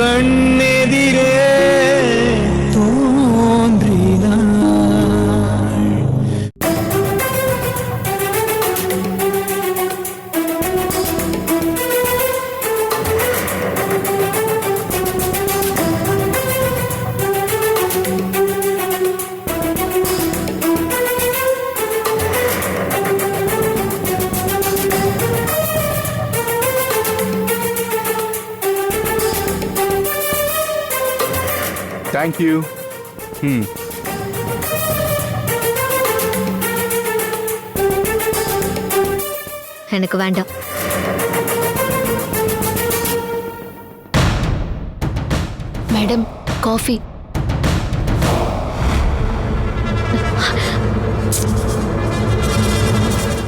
கண்ணெதிரே தோன்றினாள். Thank you. எனக்கு வேண்டாம். Madam, coffee.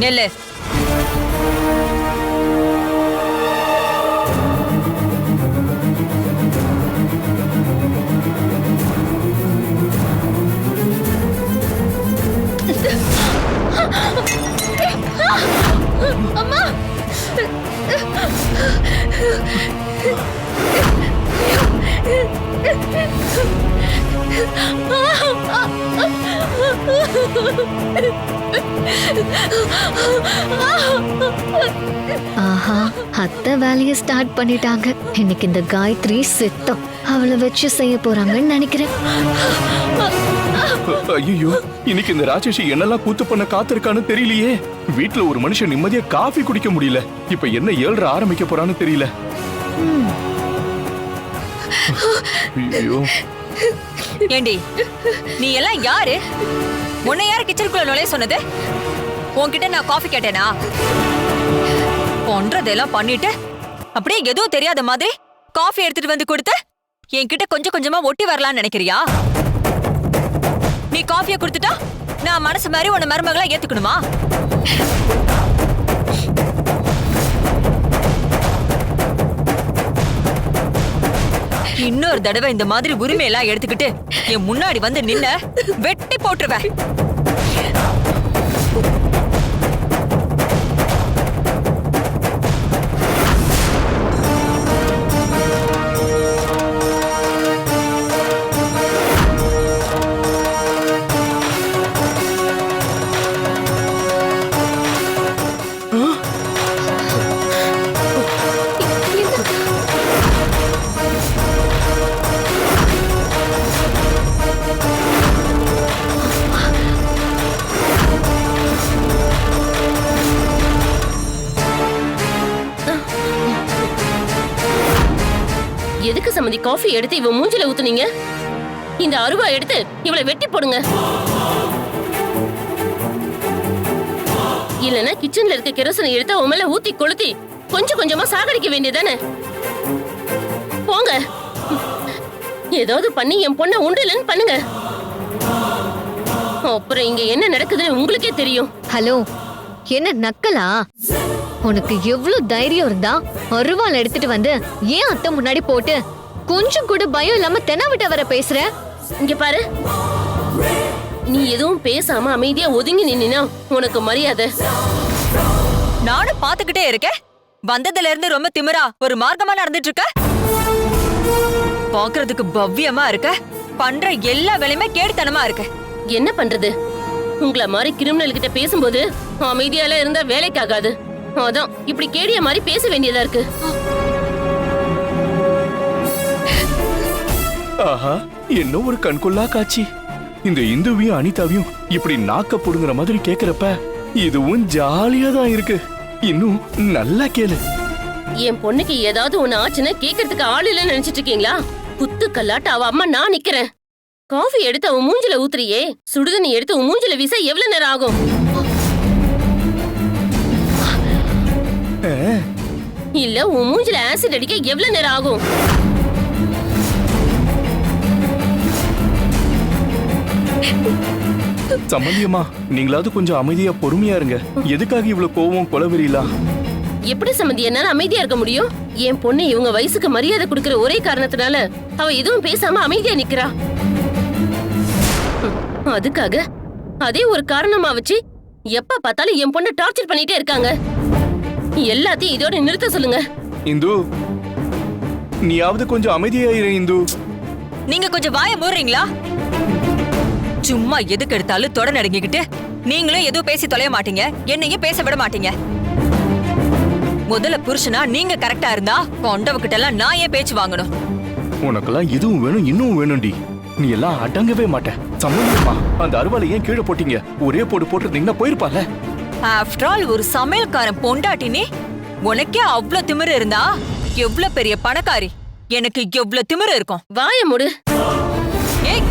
நெல்லு. அம்மா, ஆஹா, அத்தை வேலையை ஸ்டார்ட் பண்ணிட்டாங்க. இன்னைக்கு இந்த காயத்ரி சித்தம் அவளை வச்சு செய்ய போறாங்கன்னு நினைக்கிறேன். ஐயோ, இன்னைக்கு இந்த ராட்சசி என்னெல்லாம் கூத்து பண்ண காத்திருக்கான்னு தெரியலையே. வீட்டுல ஒரு மனுஷன் நிம்மதியா காஃபி குடிக்க முடியல. இப்ப என்ன 7:30 ஆரம்பிக்க போறான்னு தெரியல. ஐயோ, ஏண்டி நீ எல்லாம் யாரு? உன்னை யாரு கிச்சனுக்குள்ள நுழைய சொன்னது? உன்கிட்ட நான் காஃபி கேட்டேனா? பண்றதெல்லாம் பண்ணிட்டு அப்படியே எதுவும் தெரியாத மாதிரி காஃபி எடுத்துட்டு வந்து கொடுத்து என்கிட்ட கொஞ்சம் கொஞ்சமா ஒட்டி வரலாம்னு நினைக்கிறியா? நீ காஃபியை கொடுத்துட்டா நான் மனசு மாதிரி உன்னை மருமகளா ஏத்துக்கணுமா? இன்னொரு தடவை இந்த மாதிரி உரிமையெல்லாம் எடுத்துக்கிட்டு என் முன்னாடி வந்து நின்ன வெட்டி போட்டுருவேன். எதுக்கு சம்மந்தி காஃபி எடுத்து இவ மூஞ்சில ஊத்துனீங்க? இந்த அருவா எடுத்து இவளை வெட்டி போடுங்க. இல்லனா கிச்சன்ல இருக்க கெரோசினை எடுத்து அவ மேல ஊத்தி கொளுத்தி கொஞ்சம் கொஞ்சமா சாகடிக்க வேண்டியதானே. போங்க, ஏதாவது பண்ணி என் பொண்ணை உண்டலன்னு பண்ணுங்க. அப்புறம் இங்க என்ன நடக்குதுன்னு உங்களுக்கே தெரியும். ஹலோ, என்ன நக்கலா? உனக்கு எவ்வளவு தைரியம் இருந்தா அருவாள் எடுத்துட்டு வந்து ஏன் அத்தை முன்னாடி போட்டு கொஞ்சம் கூட பயம் இல்லாம தெனாவிட்ட வர பேசுற? இங்க பாரு, நீ எதுவும் பேசாம அமைதியா ஒதுங்கி நின்னா உனக்கு மரியாதை. நானும் பாத்துக்கிட்டே இருக்கேன். வந்ததுல இருந்து ரொம்ப திமிரா ஒரு மார்க்கமா நடந்துட்டு இருக்க. பாக்குறதுக்கு பவ்யமா இருக்க, பண்ற எல்லா வேலையுமே கேடுத்தனமா இருக்கு. என்ன பண்றது? உங்களை மாதிரி கிரிமினல் கிட்ட பேசும்போது அமைதியால இருந்தா வேலைக்கு ஆகாது. அதான் இப்படி கேடிய மாதிரி பேச வேண்டியதா இருக்கு. ஆஹா, என்ன ஒரு கண்கொள்ளா காட்சி. இந்த இந்துவையும் அனிதாவையும் இப்படி நாக்க புடுங்குற மாதிரி கேக்குறப்ப இதுவும் ஜாலியா தான் இருக்கு. இன்னும் நல்லா கேளு. என் பொண்ணுக்கு ஏதாவது ஒண்ணு ஆச்சுன்னா கேக்குறதுக்கு ஆள் இல்லைன்னு நினைச்சிட்டு இருக்கீங்களா? குத்து கல்லாட்ட அவ அம்மா நான் நிக்கிறேன். காஃபி எடுத்து அவன் மூஞ்சில ஊத்துறியே, சுடுதண்ணி எடுத்து உன் மூஞ்சில வீச எவ்வளவு நேரம் ஆகும்? இல்ல உன் மூஞ்சில ஆசிட் அடிக்க எவ்வளவு நேரம் ஆகும்? சம்பந்தியம்மா, நீங்களாவது கொஞ்சம் அமைதியா பொறுமையா இருங்க. எதுக்காக இவ்வளவு கோவம் கொலவெறியலாம்? எப்படி சம்பந்தி என்னால அமைதியா இருக்க முடியும்? என் பொண்ணு இவங்க வயசுக்கு மரியாதை கொடுக்கிற ஒரே காரணத்தினால அவ எதுவும் பேசாம அமைதியா நிக்கிறா. அதுக்காக அதே ஒரு காரணமா வச்சு எப்ப பார்த்தாலும் என் பொண்ணு டார்ச்சர் பண்ணிட்டே இருக்காங்க. எல்லாத்தையும் இதோட நிறுத்த சொல்லுங்க. இந்து, நீயாவது கொஞ்சம் அமைதியாயிரு இந்து. நீங்க கொஞ்சம் வாய மூடுறீங்களா? சும்மா எதுக்கு எடுத்தாலும் தொட நடுங்கிக்கிட்டு நீங்களும் எதுவும் பேசி தொலைய மாட்டீங்க, என்னையும் பேச விட மாட்டீங்க. முதல்ல புருஷனா நீங்க கரெக்டா இருந்தா கொண்டவகிட்ட எல்லாம் நான் ஏன் பேச்சு வாங்கணும்? உனக்கெல்லாம் இதுவும் வேணும் இன்னும் வேணும்டி. நீ எல்லாம் அடங்கவே மாட்ட. சம்பந்தமா அந்த அருவாளை ஏன் கீழே போட்டீங்க? ஒரே போடு போட்டிருந்தீங்கன்னா போயிருப்பால. ஆஃப்டர் ஆல் ஒரு சமையல்காரன் பொண்டாட்டினி உனக்கே அவ்வளவு திமிரு இருந்தா எவ்வளவு பெரிய பணக்காரி எனக்கு எவ்வளவு திமிரு இருக்கும்? வாய மூடு. ஏய்,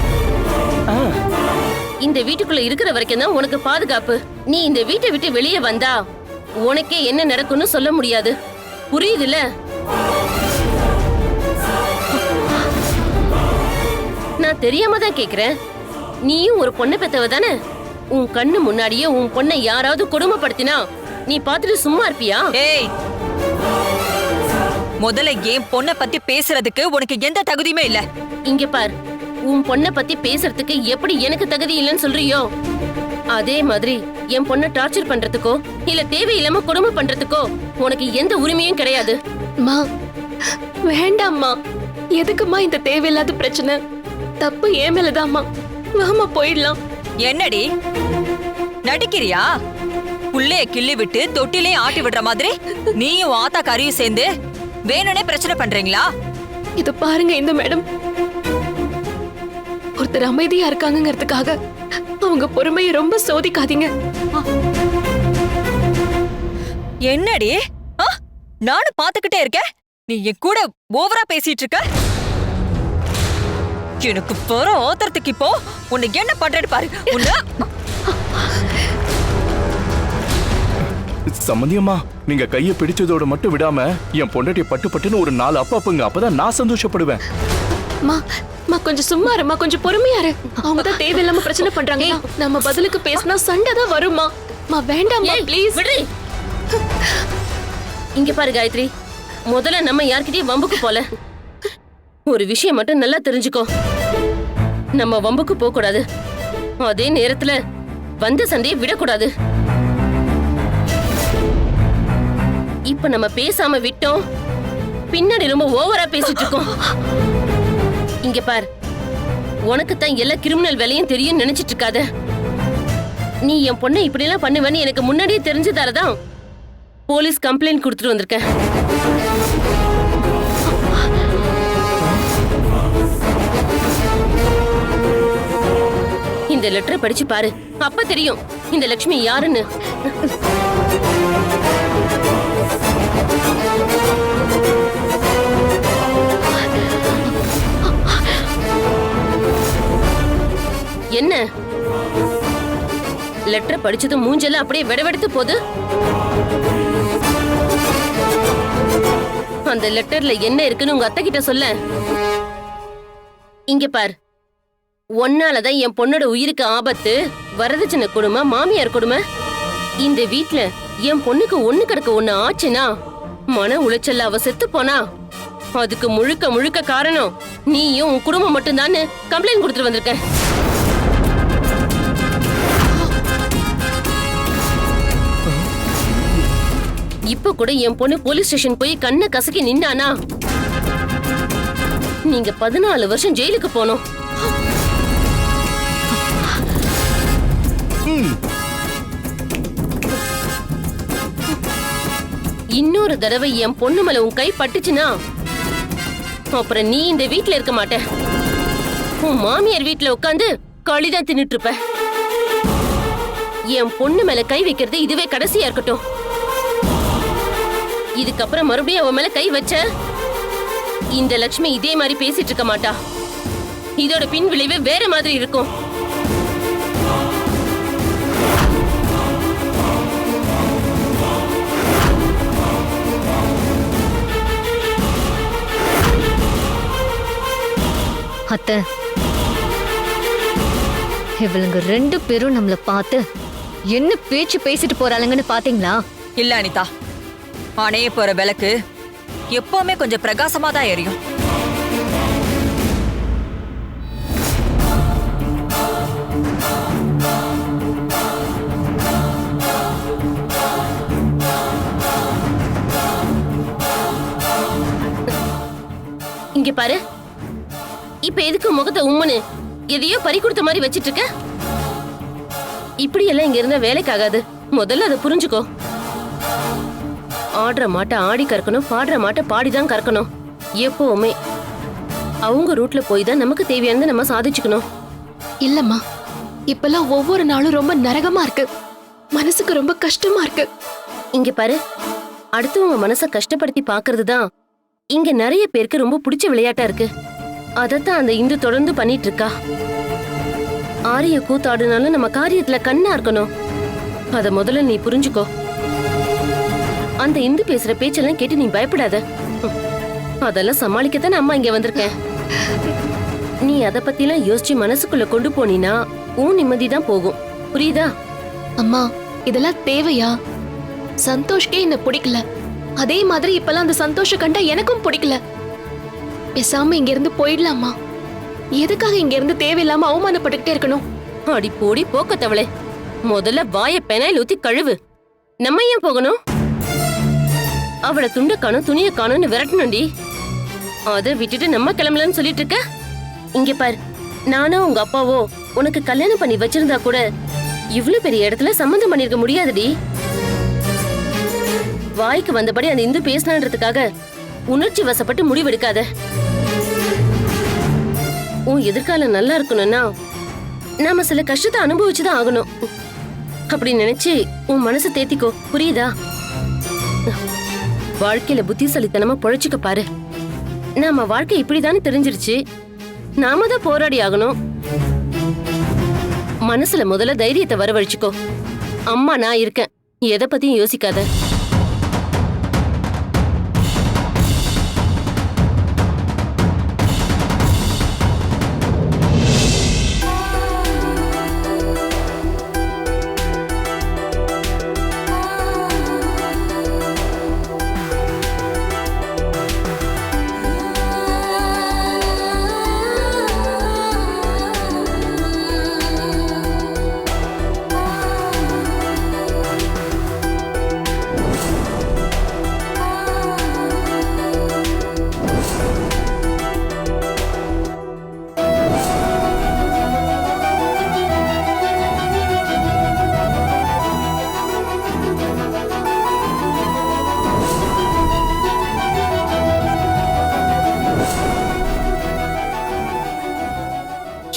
இந்த வீட்டுக்குள்ள இருக்கிற வரைக்கும் தான் உனக்கு பாதுகாப்பு. நீ இந்த வீட்டை விட்டு வெளியே வந்தா உனக்கே என்ன நடக்கும்னு சொல்ல முடியாது. புரியுதுல? நான் தெரியாம தான் கேக்குறேன். நீயும் ஒரு பொண்ணை பெத்தவ தானே? உன் கண்ணு முன்னாடியே உன் பொண்ணை யாராவது கொடுமைப்படுத்தினா நீ பாத்துட்டு சும்மா இருப்பியா? ஏய், முதல்ல என் பொண்ணை பத்தி பேசுறதுக்கு உனக்கு எந்த தகுதியுமே இல்ல. இங்க பார், உன் பொண்ணை பத்தி பேசுறதுக்கு எப்படி எனக்கு தகுதி இல்லைன்னு சொல்றியோ அதே மாதிரி என் பொண்ணை டார்ச்சர் பண்றதுக்கோ இல்ல தேவையில்லாம கொடுமை பண்றதுக்கோ உனக்கு எந்த உரிமையும் கிடையாது. மா வேண்டாம்மா, எதுக்குமா இந்த தேவையில்லாத பிரச்சனை? தப்பு ஏன் மேலதாம்மா. வாமா போயிடலாம். என்னடி நடிக்கிறியா? புள்ளைய கிள்ளி விட்டு தொட்டிலே ஆட்டி விடுற மாதிரி நீயும் ஆத்தா கறியும் சேர்ந்து வேணும்னே பிரச்சனை பண்றீங்களா? இது பாருங்க இந்த மேடம், ஒருத்தர் அமைதியா இருக்காங்கங்கிறதுக்காக அவங்க பொறுமையை ரொம்ப சோதிக்காதீங்க. என்னடி நானும் பாத்துக்கிட்டே இருக்கேன், நீ என் கூட ஓவரா பேசிட்டு இருக்க. எனக்கு போற ஓத்தறதுக்கு இப்போ உன்னை என்ன பண்றேன்னு பாரு. உன்ன சம்பந்தியம்மா, நீங்க கையை பிடிச்சதோட மட்டும் விடாம என் பொண்டாட்டி பட்டு பட்டுன்னு ஒரு 4 அப்பாப்புங்க. அப்பதான் நான் சந்தோஷப்படுவேன். மா கொஞ்சம் சும்மா இருமா, கொஞ்சம் பொறுமையா இரு. அவங்க தான் தேவையில்லாம பிரச்சனை பண்றாங்க. நம்ம பதிலுக்கு பேசினா சண்டை தான் வருமா. வேண்டாம்மா ப்ளீஸ். இங்க பாரு காயத்ரி, முதல்ல நம்ம யார்கிட்டயும் வம்புக்கு போல. ஒரு விஷயம் மட்டும் நல்லா தெரிஞ்சுக்கோ, நம்ம வம்புக்கு போக கூடாது. அதே நேரத்துல வந்த சண்டையை விடக்கூடாது. இப்ப நம்ம பேசாம விட்டோம், பின்னாடி ரொம்ப ஓவரா பேசிட்டு இருக்கோம். இங்க பார், உனக்கு தான் எல்லா கிரிமினல் வேலையும் தெரியும் நினைச்சிட்டு இருக்காத. நீ என் பொண்ணை இப்படி எல்லாம் பண்ணுவேன்னு எனக்கு முன்னாடியே தெரிஞ்சதாலதான் போலீஸ் கம்ப்ளைண்ட் கொடுத்துட்டு வந்திருக்கேன். இந்த லெட்டரை படிச்சு பாரு, அப்ப தெரியும் இந்த லட்சுமி யாருன்னு. என்ன லெட்டர் படிச்சதும் மூஞ்செல்லாம் அப்படியே வெடவெடுத்து போகுது. அந்த லெட்டர்ல என்ன இருக்குன்னு உங்க அத்தை கிட்ட சொல்ல. இங்க பார், ஒன்னாலதான் என் பொண்ணோட உயிருக்கு ஆபத்து. வரதட்சணை கொடுமை, மாமியார் கொடுமை. இந்த வீட்ல என் பொண்ணுக்கு ஒண்ணு கிடக்க ஒண்ணு ஆச்சுன்னா, மன உளைச்சல்ல அவ செத்து போனா அதுக்கு முழுக்க முழுக்க காரணம் நீயும் உன் குடும்பம் மட்டும்தான் கம்ப்ளைண்ட் கொடுத்துட்டு வந்திருக்க. இப்ப கூட என் பொண்ணு போலீஸ் ஸ்டேஷன் போய் கண்ணை கசக்கி நின்னானா நீங்க 14 வருஷம் ஜெயிலுக்கு போனோம். இன்னொரு தடவை என் பொண்ணு மேல உன் கை பட்டுச்சுன்னா அப்புறம் நீ இந்த வீட்ல இருக்க மாட்ட. உன் மாமியார் வீட்ல உட்காந்து களிதான் தின்னுட்டு இருப்ப. என் பொண்ணு மேல கை வைக்கிறது இதுவே கடைசியா இருக்கட்டும். இதுக்கப்புறம் மறுபடியும் அவன் மேல கை வச்ச இந்த லட்சுமி இதே மாதிரி பேசிட்டு இருக்க மாட்டா. இதோட பின் விளைவு வேற மாதிரி இருக்கும். அத்தை, இவளுங்க 2 பேரும் நம்மள பார்த்து என்ன பேச்சு பேசிட்டு போறாளுங்கன்னு பாத்தீங்களா? இல்ல அனிதா, அணைய போற விளக்கு எப்பவுமே கொஞ்சம் பிரகாசமா தான் எரியும். இங்க பாரு, இப்ப எதுக்கு முகத்தை உம்முன்னு எதையோ பறி கொடுத்த மாதிரி வச்சிட்டு இருக்க? இப்படி எல்லாம் இங்க இருந்தா வேலைக்காகாது. முதல்ல அதை புரிஞ்சுக்கோ. ஆடுற மாட்டை ஆடி கறக்கணும், பாடுற மாட்டை பாடிதான் கறக்கணும். எப்பவுமே அவங்க ரூட்ல போய் தான் நமக்கு தேவையானதை நம்ம சாதிச்சுக்கணும். இல்லம்மா, இப்பெல்லாம் ஒவ்வொரு நாளும் ரொம்ப நரகமா இருக்கு. மனசுக்கு ரொம்ப கஷ்டமா இருக்கு. இங்க பாரு, அடுத்தவங்க மனச கஷ்டப்படுத்தி பாக்குறது தான் இங்க நிறைய பேருக்கு ரொம்ப பிடிச்ச விளையாட்டா இருக்கு. அதத்தான் அந்த இந்து தொடர்ந்து பண்ணிட்டு இருக்கா. ஆரிய கூத்தாடுனாலும் நம்ம காரியத்துல கண்ணா இருக்கணும். அத முதல்ல நீ புரிஞ்சுக்கோ. அந்த இந்து பேசுற பேச்செல்லாம் கேட்டு நீ பயப்படாத. அதெல்லாம் சமாளிக்கத்தானே அம்மா இங்க வந்திருக்கேன். நீ அத பத்திலாம் யோசிச்சு மனசுக்குள்ள கொண்டு போனீனா உன் நிம்மதி தான் போகும். புரியுதா? அம்மா, இதெல்லாம் தேவையா? சந்தோஷ்கே என்ன பிடிக்கல, அதே மாதிரி இப்பெல்லாம் அந்த சந்தோஷ கண்டா எனக்கும் பிடிக்கல. பேசாம இங்க இருந்து போயிடலாமா? எதுக்காக இங்க இருந்து தேவையில்லாம அவமானப்பட்டுக்கிட்டே இருக்கணும்? அடி போடி போக்கத்தவளே, முதல்ல வாய பெனாயில் ஊத்தி கழுவு. நம்ம ஏன் போகணும்? அவளை துண்ட காணும் துணிய காணும்னு விரட்டணும்டி. அதை விட்டுட்டு நம்ம கிளம்பலன்னு சொல்லிட்டு இருக்க. இங்க பாரு, நானோ உங்க அப்பாவோ உனக்கு கல்யாணம் பண்ணி வச்சிருந்தா கூட இவ்வளவு பெரிய இடத்துல சம்மந்தம் பண்ணிருக்க முடியாதுடி. வாய்க்கு வந்தபடி அந்த இந்து பேசினான்றதுக்காக உணர்ச்சி வசப்பட்டு முடிவெடுக்காத. உன் எதிர்காலம் நல்லா இருக்கணும்னா நாம சில கஷ்டத்தை அனுபவிச்சுதான் ஆகணும். அப்படி நினைச்சு உன் மனசை தேத்திக்கோ. புரியுதா? வாழ்க்கையில புத்திசாலித்தனமா பொழைச்சுக்க பாரு. நாம வாழ்க்கை இப்படிதானே தெரிஞ்சிருச்சு. நாம தான் போராடி ஆகணும். மனசுல முதல்ல தைரியத்தை வரவழைச்சுக்கோ. அம்மா நான் இருக்கேன், எதை பத்தியும் யோசிக்காத.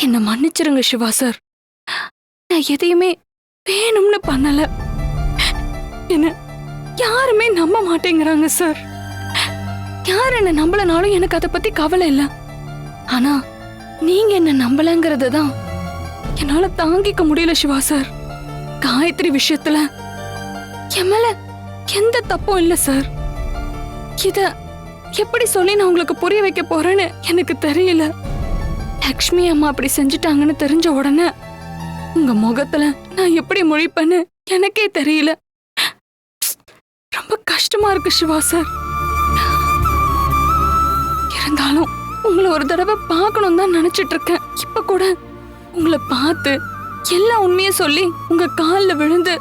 என்ன மன்னிச்சிருங்க சிவா சார். நான் எதையுமே வேணும்னு பண்ணல. என்ன யாருமே நம்ப மாட்டேங்கிறாங்க சார். யார் என்ன நம்பலனாலும் எனக்கு அதை பத்தி கவலை இல்ல. ஆனா நீங்க என்ன நம்பலங்கிறது தான் என்னால தாங்கிக்க முடியல சிவா சார். காயத்ரி விஷயத்துல என் மேல எந்த தப்பும் இல்ல சார். இத எப்படி சொல்லி நான் உங்களுக்கு புரிய வைக்க போறேன்னு எனக்கு தெரியல. லக்ஷ்மி அம்மா அப்படி செஞ்சுட்டாங்கன்னு தெரிஞ்ச உடனே உங்க முகத்துல நான் எப்படி முழிப்பேன்னு எனக்கே தெரியல. ரொம்ப கஷ்டமா இருக்கு சிவா சார். இருந்தாலும் உங்களை ஒரு தடவை பார்க்கணும் தான் நினைச்சிட்டு இருக்கேன். இப்ப கூட உங்களை பார்த்து எல்லா உண்மையை சொல்லி உங்க கால்ல விழுந்து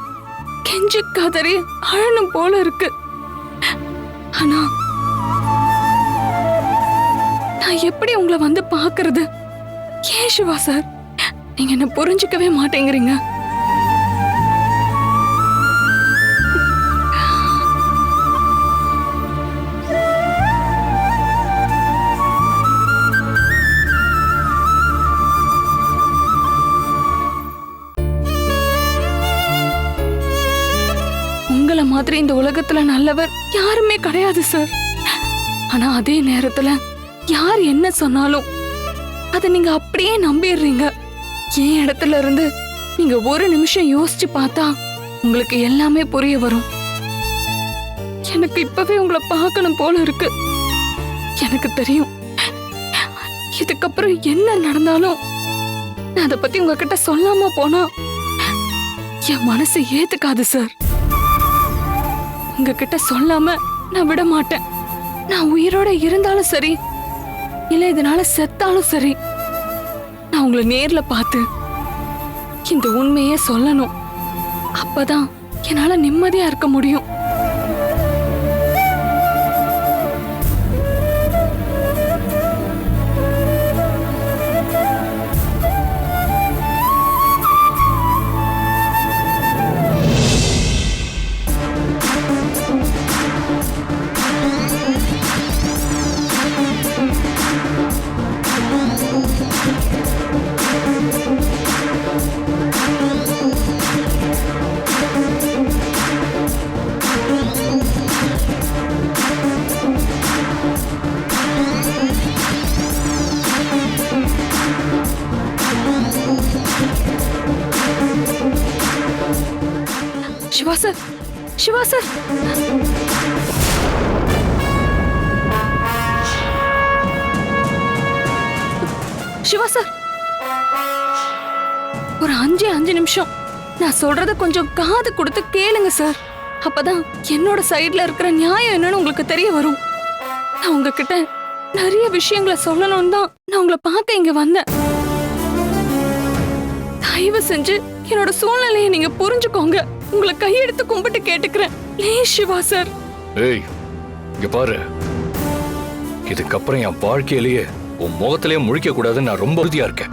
கெஞ்சி கதறி அழணும் போல இருக்கு. ஆனா நான் எப்படி உங்களை வந்து பாக்குறது? ஏன் சிவா சார் நீங்க என்ன புரிஞ்சுக்கவே மாட்டேங்கிறீங்க? உங்களை மாதிரி இந்த உலகத்துல நல்லவர் யாருமே கிடையாது சார். ஆனா அதே நேரத்துல யார் என்ன சொன்னாலும் அதை நீங்க அப்படியே நம்பிடுறீங்க. என் இடத்துல இருந்து நீங்க ஒரு நிமிஷம் யோசிச்சு பார்த்தா உங்களுக்கு எல்லாமே புரிய வரும். எனக்கு இப்பவே உங்களை பார்க்கணும் போல இருக்கு. எனக்கு தெரியும் இதுக்கப்புறம் என்ன நடந்தாலும் நான் அதை பத்தி உங்ககிட்ட சொல்லாம போனா என் மனசு ஏத்துக்காது சார். உங்ககிட்ட சொல்லாம நான் விட மாட்டேன். நான் உயிரோட இருந்தாலும் சரி, இல்ல இதனால செத்தாலும் சரி, நான் உங்களை நேர்ல பார்த்து இந்த உண்மையே சொல்லணும். அப்பதான் என்னால நிம்மதியா இருக்க முடியும். Siva sir, Siva sir. Siva sir, ஒரு 5 நிமிஷம் நான் சொல்றத கொஞ்சம் காது கொடுத்து கேளுங்க சார். அப்பதான் என்னோட சைடுல இருக்கிற நியாயம் என்னன்னு உங்களுக்கு தெரிய வரும். நான் உங்ககிட்ட நிறைய விஷயங்களை சொல்லணும் தான் நான் உங்களை பார்க்க இங்க வந்தேன். தயவு செஞ்சு என்னோட சூழ்நிலையை நீங்க புரிஞ்சுக்கோங்க. உங்களை கையெடுத்து கும்பிட்டு கேட்டுக்கிறேன். Please Siva sir. ஏய், இங்க பாரு, இதுக்கப்புறம் என் வாழ்க்கையிலேயே உன் முகத்திலேயே முழிக்க கூடாதுன்னு நான் ரொம்ப உறுதியா இருக்கேன்.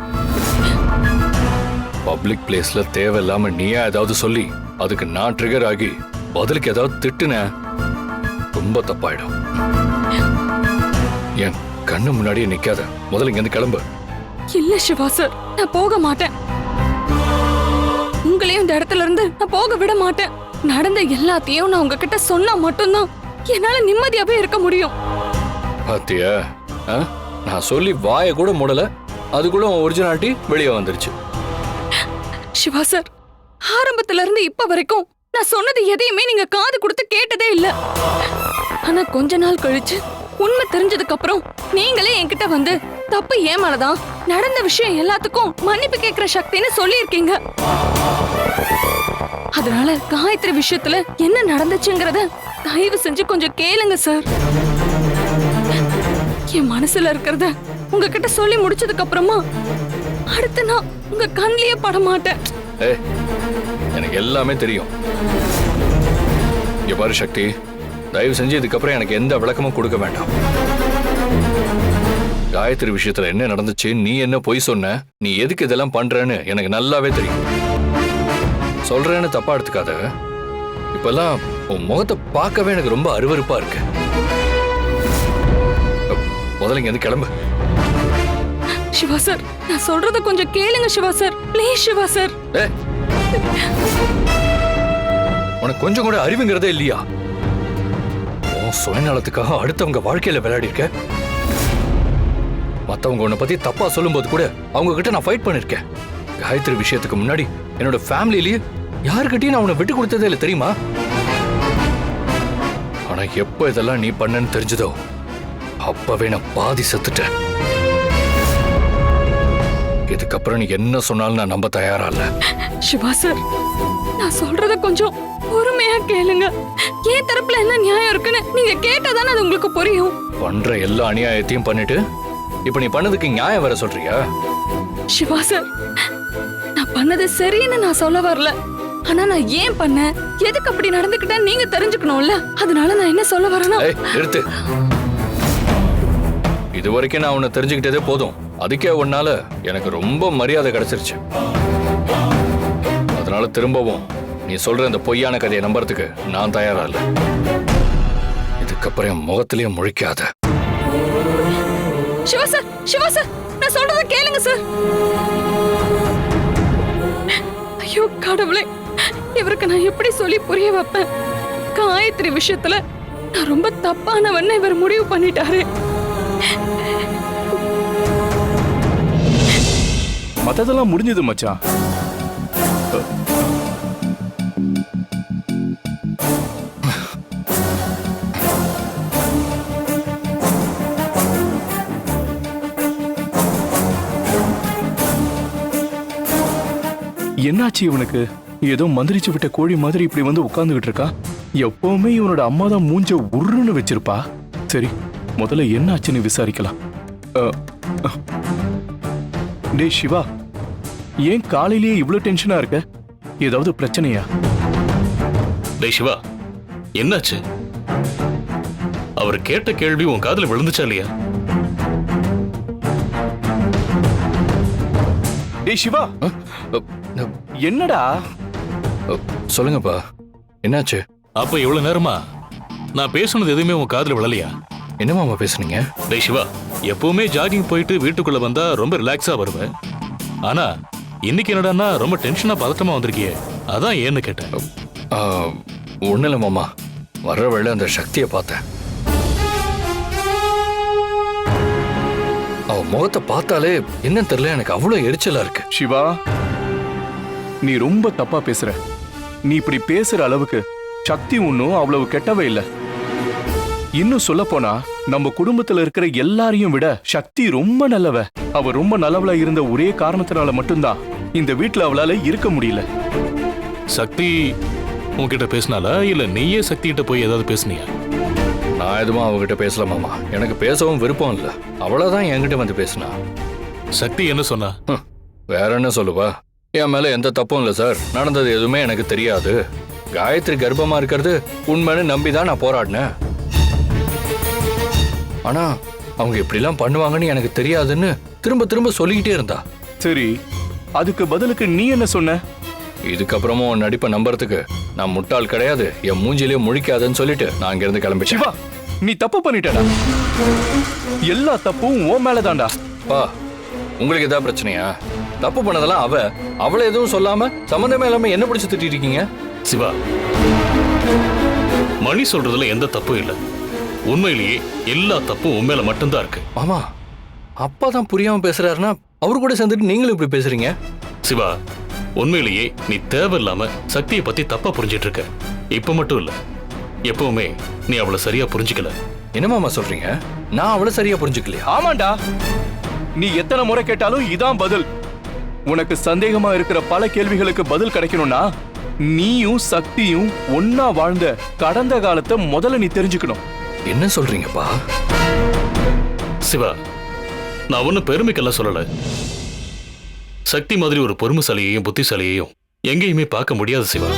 பப்ளிக் பிளேஸ்ல தேவையில்லாம நீயா ஏதாவது சொல்லி அதுக்கு நான் ட்ரிகர் ஆகி பதிலுக்கு ஏதாவது திட்டுன ரொம்ப தப்பாயிடும். என் கண்ணு முன்னாடியே நிக்காத, முதல்ல இங்க இருந்து கிளம்பு. இல்ல சிவா சார், நான் போக மாட்டேன். உங்களையும் இந்த இடத்துல இருந்து நான் போக விட மாட்டேன். நடந்த எல்லாத்தையும் நான் உங்ககிட்ட சொன்னா மட்டும்தான் என்னால நிம்மதியாவே இருக்க முடியும். பாத்தியா, நான் சொல்லி வாயை கூட மூடல, அதுக்குள்ள ஒரிஜினாலிட்டி வெளியே வந்துருச்சு. சிவா சார், ஆரம்பத்துல இருந்து இப்ப வரைக்கும் நான் சொன்னது எதையுமே நீங்க காது கொடுத்து கேட்டதே இல்ல. ஆனா கொஞ்ச நாள் கழிச்சு உண்மை தெரிஞ்சதுக்கு அப்புறம் நீங்களே என்கிட்ட வந்து தப்பு ஏமானதான், நடந்த விஷயம் எல்லாத்துக்கும் மன்னிப்பு கேட்கிற சக்தின்னு சொல்லியிருக்கீங்க. அதனால காயத்ரி விஷயத்துல என்ன நடந்துச்சுங்கிறத தயவு செஞ்சு கொஞ்சம் கேளுங்க சார். என் மனசுல இருக்கிறத உங்ககிட்ட சொல்லி முடிச்சதுக்கு அப்புறமா அடுத்து நான் உங்க கண்ணிலேயே பட மாட்டேன். எனக்கு எல்லாமே தெரியும். இங்க பாரு சக்தி, தயவு செஞ்சு இதுக்கப்புறம் எனக்கு எந்த விளக்கமும் கொடுக்க வேண்டாம். காயத்ரி விஷயத்துல என்ன நடந்துச்சு, நீ என்ன பொய் சொன்ன, நீ எதுக்கு இதெல்லாம் பண்றன்னு எனக்கு நல்லாவே தெரியும். சொல்றேன்னு தப்பா எடுத்துக்காத. இப்பெல்லாம் உன் முகத்தை பார்க்கவே எனக்கு ரொம்ப அருவருப்பா இருக்கு. முதல்ல இங்க இருந்து கிளம்பு. சிவா சார், நான் சொல்றத கொஞ்சம் கேளுங்க Siva sir. Please Siva sir. உனக்கு கொஞ்சம் கூட அறிவுங்கிறதே இல்லையா? உன் சுயநலத்துக்காக அடுத்தவங்க வாழ்க்கையில விளையாடி இருக்க. மத்தவங்க உன்னை பத்தி தப்பா சொல்லும் போது கூட அவங்க கிட்ட நான் ஃபைட் பண்ணிருக்கேன். காயத்ரி விஷயத்துக்கு முன்னாடி என்னோட ஃபேமிலியிலேயே யாருக்கிட்டையும் நான் உன்னை விட்டு கொடுத்ததே இல்லை, தெரியுமா? ஆனா எப்போ இதெல்லாம் நீ பண்ணன்னு தெரிஞ்சதோ அப்பவே நான் பாதி செத்துட்டேன். இதுக்கப்புறம் நீ என்ன சொன்னாலும் நான் நம்ப தயாரா இல்ல. சிவா சார், நான் சொல்றத கொஞ்சம் பொறுமையா கேளுங்க. ஏன் தரப்புல என்ன நியாயம் இருக்குன்னு நீங்க கேட்டாதானே அது உங்களுக்கு புரியும். பண்ற எல்லா அநியாயத்தையும் பண்ணிட்டு இப்ப நீ பண்ணதுக்கு நியாயம் வர சொல்றியா? சிவா சார், நான் பண்ணது சரின்னு நான் சொல்ல வரல. ஆனா நான் ஏன் பண்ணேன், எதுக்கு அப்படி நடந்துக்கிட்டேன்னு நீங்க தெரிஞ்சுக்கணும்ல. அதனால நான் என்ன சொல்ல வரேன்னா, நிறுத்து. இது வரைக்கும் நான் உன்னை தெரிஞ்சுக்கிட்டதே போதும். அதுக்கே உன்னால எனக்கு ரொம்ப மரியாதை கிடைச்சிருச்சு. அதனால திரும்பவும் நீ சொல்ற இந்த பொய்யான கதையை நம்புறதுக்கு நான் தயாரா இல்ல. இதுக்கப்புறம் என் முகத்திலேயே முழிக்காத. சிவா சார், சிவா சார், நான் சொல்றத கேளுங்க சார். ஐயோ கடவுளே, இவருக்கு நான் எப்படி சொல்லி புரிய வைப்பேன்? காயத்ரி விஷயத்துல நான் ரொம்ப தப்பானவன்னு இவர் முடிவு பண்ணிட்டாரு. மத்ததெல்லாம் முடிஞ்சது மச்சான். என்னாச்சு இவனுக்கு? ஏதோ மந்திரிச்சு விட்ட கோழி மாதிரி இப்படி வந்து உட்கார்ந்துகிட்டு இருக்கா. எப்பவுமே இவனோட அம்மா தான் மூஞ்ச உருன்னு வச்சிருப்பா. சரி, முதல்ல என்ன ஆச்சுன்னு விசாரிக்கலாம். டேய் சிவா, ஏன் காலையிலேயே இவ்வளவு டென்ஷனா இருக்க? ஏதாவது பிரச்சனையா? டேய் சிவா, என்னாச்சு? அவர் கேட்ட கேள்வி உன் காதுல விழுந்துச்சா இல்லையா? டேய் சிவா, என்னடா? சொல்லுங்கப்பா, என்னாச்சு? அப்ப இவ்வளவு நேரமா நான் பேசுனது எதுவுமே உன் காதுல விழலையா? என்ன மாமா பேசுனீங்க? டேய் சிவா, எப்பவுமே ஜாகிங் போயிட்டு வீட்டுக்குள்ள வந்தா ரொம்ப ரிலாக்ஸா வருவேன். ஆனா இன்னைக்கு என்னடான்னா ரொம்ப டென்ஷனா பதட்டமா வந்திருக்கியே, அதான் ஏன்னு கேட்டேன். ஒண்ணு இல்ல மாமா, வர்ற வேளை அந்த சக்தியை பார்த்தேன். அவ முகத்தை பார்த்தாலே என்னன்னு தெரியல, எனக்கு அவ்வளவு எரிச்சலா இருக்கு. சிவா, நீ ரொம்ப தப்பா பேசுற. நீ இப்படி பேசுற அளவுக்கு சக்தி ஒன்னும் அவ்வளவு கெட்டவே இல்ல. இன்னும் சொல்ல போனா நம்ம குடும்பத்துல இருக்கிற எல்லாரையும் விட சக்தி ரொம்ப நல்லவ. அவ ரொம்ப நல்லவளா இருந்த ஒரே காரணத்தினால மட்டும்தான் இந்த வீட்டுல அவளால இருக்க முடியல. சக்தி உன்கிட்ட பேசினாலா இல்ல நீயே சக்தி கிட்ட போய் ஏதாவது பேசுனியா? நான் எதுவும் அவகிட்ட பேசல மாமா. எனக்கு பேசவும் விருப்பம் இல்ல. அவளதான் என்கிட்ட வந்து பேசினா. சக்தி என்ன சொன்னா? வேற என்ன சொல்லுவா? என் மேல எந்த தப்பும் இல்ல சார். நடந்தது எதுவுமே எனக்கு தெரியாது. காயத்ரி கர்ப்பமா இருக்கிறது உண்மைன்னு நம்பிதான் நான் போராடினேன். ஆனா அவங்க இப்படிலாம் பண்ணுவாங்கன்னு எனக்கு தெரியாதுன்னு திரும்ப திரும்ப சொல்லிக்கிட்டே இருந்தா. சரி, அதுக்கு பதிலுக்கு நீ என்ன சொன்ன? இதுக்கப்புறமும் உன் நடிப்பை நம்புறதுக்கு நான் முட்டாள் கிடையாது, என் மூஞ்சிலேயே முழிக்காதுன்னு சொல்லிட்டு நான் இங்க இருந்து கிளம்பிட்டேன். சிவா, நீ தப்பு பண்ணிட்டடா. எல்லா தப்பும் உன் மேலதான்டா. பா, உங்களுக்கு ஏதாவது பிரச்சனையா? தப்பு பண்ணதெல்லாம் அவளை எதுவும் சொல்லாம சம்மந்தமே இல்லாம என்ன பிடிச்சு திட்டிட்டு இருக்கீங்க? சிவா, மணி சொல்றதுல எந்த தப்பும் இல்ல. உண்மையிலேயே எல்லா தப்பும் உன் மேல மட்டும்தான் இருக்கு. ஆமா, அப்பாதான் புரியாம பேசுறாருன்னா அவரு கூட சேர்ந்துட்டு நீங்களும் இப்படி பேசுறீங்க. சிவா, உண்மையிலேயே நீ தேவையில்லாம சக்தியை பத்தி தப்பா புரிஞ்சிட்டு இருக்க. இப்ப மட்டும் இல்ல, எப்பவுமே நீ அவளை சரியா புரிஞ்சுக்கல. என்ன மாமா சொல்றீங்க? நான் அவளை சரியா புரிஞ்சுக்கலையா? ஆமாண்டா, நீ எத்தனை முறை கேட்டாலும் இதான் பதில். உனக்கு சந்தேகமா இருக்கிற பல கேள்விகளுக்கு பதில் கிடைக்கணும்னா நீயும் சக்தியும் ஒன்னா வாழ்ந்த கடந்த காலத்தை முதல்ல நீ தெரிஞ்சுக்கணும். என்ன சொல்றீங்கப்பா? சிவா, நான் ஒன்னும் பெருமைக்கெல்லாம் சொல்லல. சக்தி மாதிரி ஒரு பொறுமைசாலியையும் புத்திசாலியையும் எங்கேயுமே பார்க்க முடியாது சிவா.